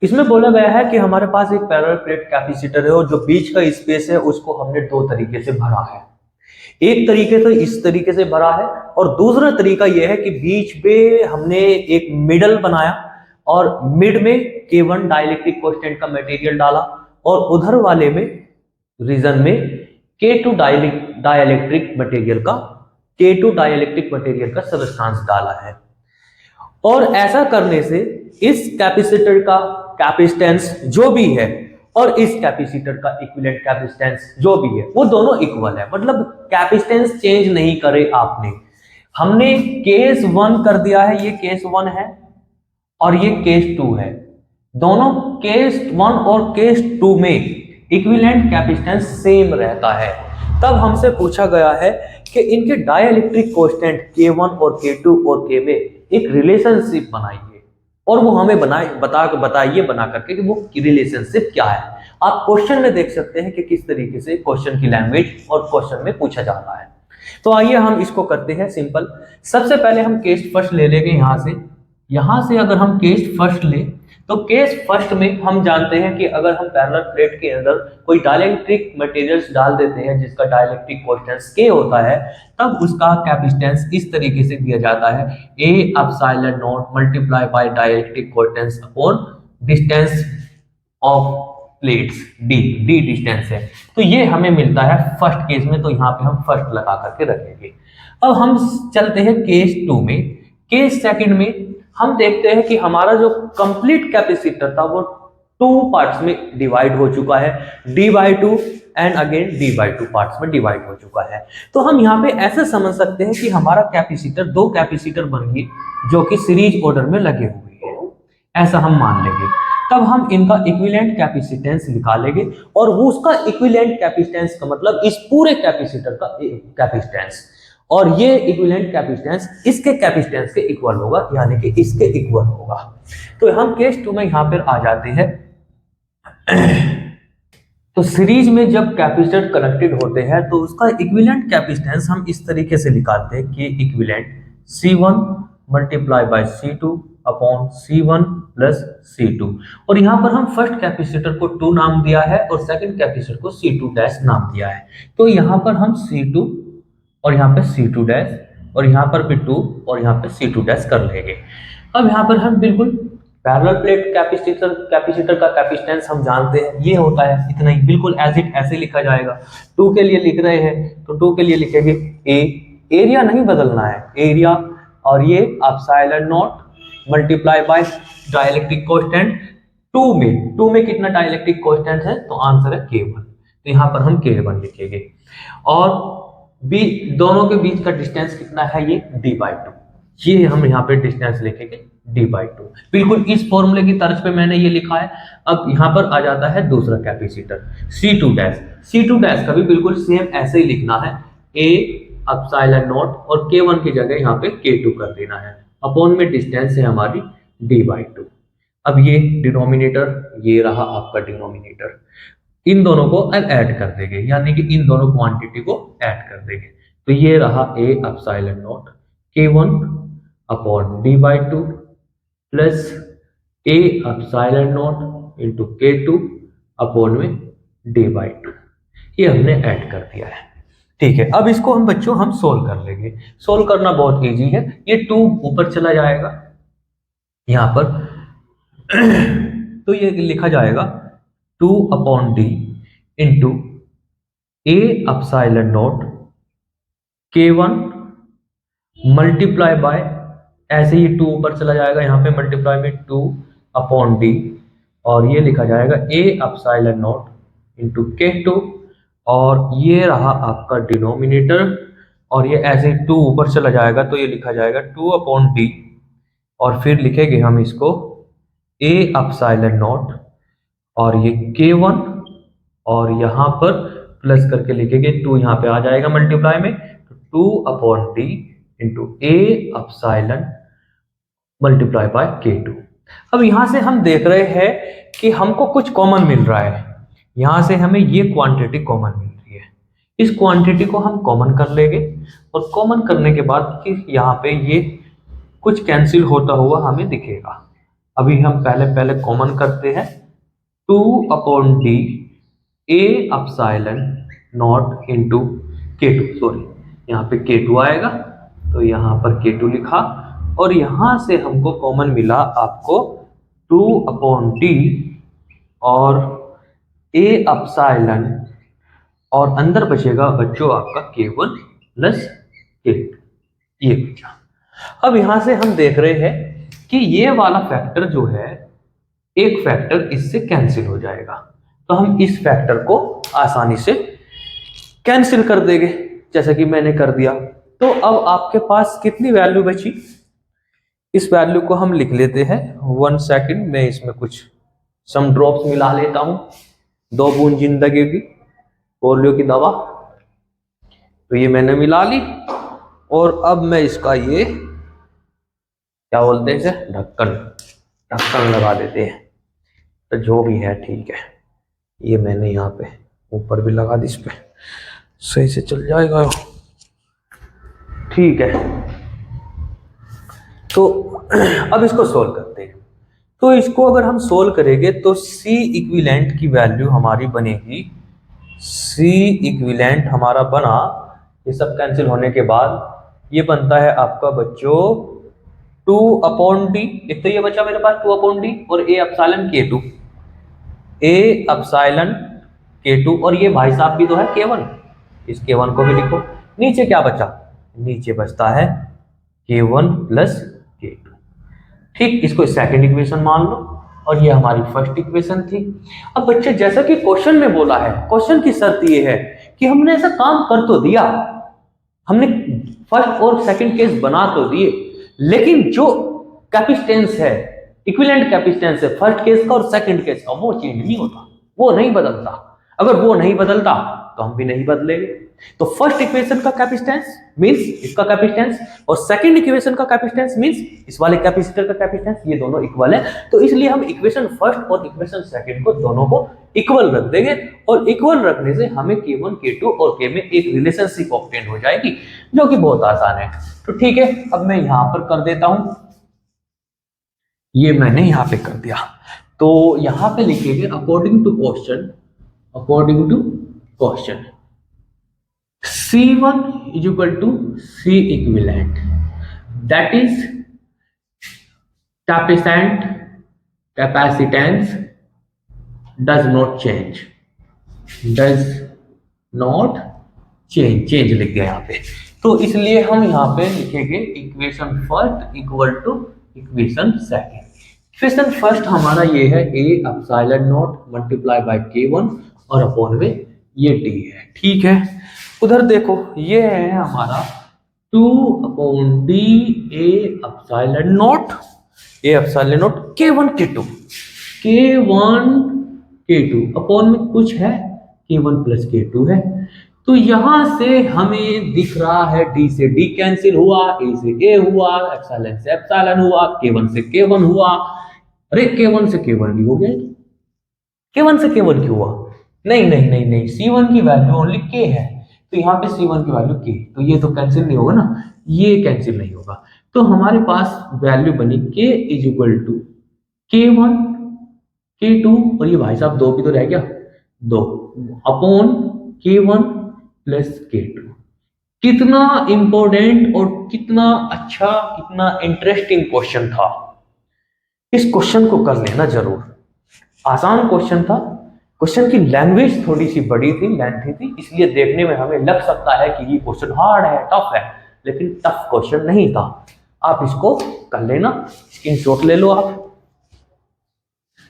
इसमें बोला गया है कि हमारे पास एक पैरेलल प्लेट कैपेसिटर है और जो बीच का स्पेस है उसको हमने दो तरीके से भरा है। एक तरीके से इस तरीके से भरा है और दूसरा तरीका यह है कि बीच में हमने एक मिडल बनाया और मिड में K1 डाइलेक्ट्रिक कांस्टेंट का मटेरियल डाला और उधर वाले में रीजन में K2 डाइलेक्ट्रिक मटेरियल का सबस्टेंस डाला है। और ऐसा करने से इस कैपेसिटर का कैपेसिटेंस जो भी है और इस कैपेसिटर का इक्विवेलेंट कैपेसिटेंस जो भी है वो दोनों इक्वल है, मतलब कैपेसिटेंस चेंज नहीं करे आपने। हमने केस 1 कर दिया है, ये केस 1 है और ये केस 2 है। दोनों केस 1 और केस 2 में इक्विवेलेंट कैपेसिटेंस सेम रहता है। तब हमसे पूछा गया है कि इनके डाइलेक्ट्रिक कांस्टेंट K1 और K2 और K में एक रिलेशनशिप बनाइए और वो हमें बताइए बना करके कि वो रिलेशनशिप क्या है। आप क्वेश्चन में देख सकते हैं कि किस तरीके से क्वेश्चन की लैंग्वेज और क्वेश्चन में पूछा जा रहा है। तो आइए हम इसको करते हैं सिंपल। सबसे पहले हम केस फर्स्ट ले लेंगे। यहां से अगर हम केस फर्स्ट ले तो केस फर्स्ट में हम जानते हैं कि अगर हम पैरेलल प्लेट के अंदर कोई डाइलेक्ट्रिक मटेरियल्स डाल देते हैं जिसका डाइलेक्ट्रिक कांस्टेंट K होता है, तब उसका कैपेसिटेंस इस तरीके से दिया जाता है A epsilon not multiply bye dielectric constant upon distance of plates D distance है। तो ये हमें मिलता है फर्स्ट केस में, तो यहाँ पे हम फर्स्ट लगा करके रखेंगे। अब हम चलते हैं केस 2 में। केस सेकंड में हम देखते हैं कि हमारा जो कंप्लीट कैपेसिटर था वो 2 पार्ट्स में डिवाइड हो चुका है, D/2 and again D/2 parts में डिवाइड हो चुका है। तो हम यहाँ पे ऐसे समझ सकते हैं कि हमारा कैपेसिटर 2 कैपेसिटर बन गए जो कि सीरीज ऑर्डर में लगे हुए हैं, ऐसा हम मान लेंगे। तब हम इनका इक्विवेलेंट कैपेसिटेंस निकालेंगे और वो उसका इक्विवेलेंट कैपेसिटेंस का मतलब इस पूरे कैपेसिटर का कैपेसिटेंस, और ये इक्विवेलेंट कैपेसिटेंस इसके कैपेसिटेंस के इक्वल होगा, यानी कि इसके इक्वल होगा। तो हम केस 2 में यहां पर आ जाते हैं। तो सीरीज में जब कैपेसिटर कनेक्टेड होते हैं तो उसका इक्विवेलेंट कैपेसिटेंस हम इस तरीके से निकालते हैं कि equivalent C1 multiply by C2 upon C1 plus C2। और यहाँ पर हम फर्स्ट कैपेसिटर को 2 नाम दिया है और सेकंड कैपेसिटर को C2 डैश नाम दिया है। तो यहाँ पर हम C2 और यहाँ पे C2 डैश और यहाँ पर भी 2 और यहाँ पे C2 डैश कर लेंगे। अब यहाँ पर हम बिल्कुल पैरेलल प्लेट कैपेसिटर का कैपेसिटेंस हम जानते हैं, ये होता है इतना ही, बिल्कुल एज इट ऐसे लिखा जाएगा। 2 के लिए लिख रहे हैं तो 2 के लिए लिखेंगे A, एरिया नहीं बदलना है, एरिया, और ये epsilon not multiply bye dielectric constant 2 में कितना डाइलेक्ट्रिक कांस्टेंट है, तो आंसर है K1। तो यहाँ पर हम K1 लिखेंगे और दोनों के बीच का डिस्टेंस कितना है, ये D/2। ये हम यहाँ पे डिस्टेंस लिखेंगे D/2, बिल्कुल इस फॉर्मूले की तर्ज पे मैंने ये लिखा है। अब यहाँ पर आ जाता है दूसरा कैपेसिटर C2 डैश का भी बिल्कुल सेम ऐसे ही लिखना है, A एप्सिलॉन नॉट और K1 की जगह यहाँ पे K2 कर देना है, अपॉन में डिस्टेंस है हमारी D/2। अब ये डिनोमिनेटर, ये रहा आपका डिनोमिनेटर, इन दोनों को अब ऐड कर देंगे, यानी कि इन दोनों क्वांटिटी को ऐड कर देंगे। तो ये रहा A epsilon not K1 upon D/2 plus A epsilon not into K2 upon में D/2। ये हमने ऐड कर दिया है, ठीक है। अब इसको हम बच्चों हम सोल्व कर लेंगे। सोल्व करना बहुत इजी है, ये 2 ऊपर चला जाएगा यहाँ पर तो ये लिखा जाएगा 2 upon D into A epsilon not K1 multiply by, ऐसे ही 2 ऊपर चला जाएगा यहाँ पे मल्टीप्लाई में 2 अपॉन D, और ये लिखा जाएगा A epsilon not into K2, और ये रहा आपका डिनोमिनेटर, और ये ऐसे ही 2 ऊपर चला जाएगा तो ये लिखा जाएगा 2 अपॉन D, और फिर लिखेंगे हम इसको A एप्सिलॉन नॉट और ये K1, और यहाँ पर प्लस करके लिखेंगे 2 यहाँ पे आ जाएगा मल्टीप्लाई में, तो 2 upon D into A epsilon multiply by K2। अब यहाँ से हम देख रहे हैं कि हमको कुछ कॉमन मिल रहा है, यहाँ से हमें ये क्वांटिटी कॉमन मिल रही है। इस क्वांटिटी को हम कॉमन कर लेंगे और कॉमन करने के बाद कि यहाँ पे ये कुछ कैंसिल होता हुआ हमें दिखेगा, अभी हम पहले कॉमन करते हैं, 2/d a epsilon not into K2, sorry यहाँ पे K2 आएगा तो यहाँ पर K2 लिखा, और यहाँ से हमको कॉमन मिला आपको 2/d और a एप्सिलॉन, और अंदर बचेगा बच्चों आपका K1 प्लस K2, ये बचा। अब यहां से हम देख रहे हैं कि ये वाला फैक्टर जो है, एक फैक्टर इससे कैंसिल हो जाएगा, तो हम इस फैक्टर को आसानी से कैंसिल कर देंगे, जैसा कि मैंने कर दिया। तो अब आपके पास कितनी वैल्यू बची, इस वैल्यू को हम लिख लेते हैं। 1 सेकंड, मैं इसमें कुछ सम ड्रॉप्स मिला लेता हूं, 2 बूंद जिंदगी की पोलियो की दवा, तो ये मैंने मिला ली। और अब मैं इसका ये क्या बोलते हैं इसे, ढक्कन लगा देते हैं। तो जो भी है ठीक है, ये मैंने यहाँ पे ऊपर भी लगा दी, इस पे सही से चल जाएगा, ठीक है। तो अब इसको सोल्व करते हैं। तो इसको अगर हम सोल्व करेंगे तो C इक्विवेलेंट की वैल्यू हमारी बनेगी, C इक्विवेलेंट हमारा बना, ये सब कैंसिल होने के बाद ये बनता है आपका बच्चों 2/d, एक तो ये बचा मेरे पास 2/d और a epsilon K2, a epsilon K2, और ये भाई साहब भी तो है K1, इस K1 को भी लिखो। नीचे क्या बचा, नीचे बचता है K1 प्लस K2, ठीक। इसको सेकंड इक्वेशन मान लो, और ये हमारी फर्स्ट इक्वेशन थी। अब बच्चे जैसा कि क्वेश्चन में बोला है, क्वेश्चन की शर्त ये है कि हमने ऐसा काम कर तो दिया, हमने फर्स्ट और सेकंड केस बना तो दिए, लेकिन जो कैपेसिटेंस है, इक्विवेलेंट कैपेसिटेंस है फर्स्ट केस का और सेकंड केस का, वो चेंज नहीं होता, वो नहीं बदलता। अगर वो नहीं बदलता तो हम भी नहीं बदलेंगे। तो फर्स्ट इक्वेशन का कैपेसिटेंस मींस इसका कैपेसिटेंस, और सेकंड इक्वेशन का कैपेसिटेंस मींस इस वाले कैपेसिटर का कैपेसिटेंस, ये दोनों इक्वल है। तो इसलिए हम इक्वेशन फर्स्ट और इक्वेशन सेकंड को दोनों को इक्वल रख देंगे, और इक्वल रखने से हमें K1 K2 और K में एक रिलेशनशिप ऑब्टेन हो जाएगी, जो कि बहुत आसान है। तो ठीक है, अब मैं यहां पर कर देता हूं, ये मैंने यहां पे कर दिया। तो यहां पे लिखेंगे according to question, C1 is equal to C equivalent, that is capacitance does not change, change लिख दिया यहाँ पे। तो इसलिए हम यहाँ पे लिखेंगे equation first equal to equation second. Equation first हमारा ये है a epsilon not multiply by K1 और अपॉन में ये d है, ठीक है। उधर देखो ये है हमारा 2/d a epsilon not K1 K2 upon में कुछ है K1 प्लस K2 है। तो यहां से हमें दिख रहा है d से d कैंसिल हुआ, a से a हुआ, एप्सिलॉन से एप्सिलॉन हुआ, K1 से K1 हुआ। अरे K1 से K1 भी हो गया, K1 से K1 क्यों हुआ? नहीं, C1 की वैल्यू ओनली K है, तो यहाँ पे C1 की वैल्यू K, तो ये तो कैंसिल नहीं होगा ना, ये कैंसिल नहीं होगा। तो हमारे पास वैल्यू बनी K is equal to K1 K2, और ये भाई साहब 2 भी तो रह गया, 2 अपॉन K1 प्लस K2। कितना इंपॉर्टेंट और कितना अच्छा, कितना इंटरेस्टिंग क्वेश्चन था। इस क्वेश्चन को कर लेना जरूर, आसान क्वेश्चन था। क्वेश्चन की लैंग्वेज थोड़ी सी बड़ी थी, लेंथी थी, इसलिए देखने में हमें लग सकता है कि ये क्वेश्चन हार्ड है, टफ है, लेकिन टफ क्वेश्चन नहीं था। आप इसको कर लेना, स्क्रीनशॉट ले लो आप।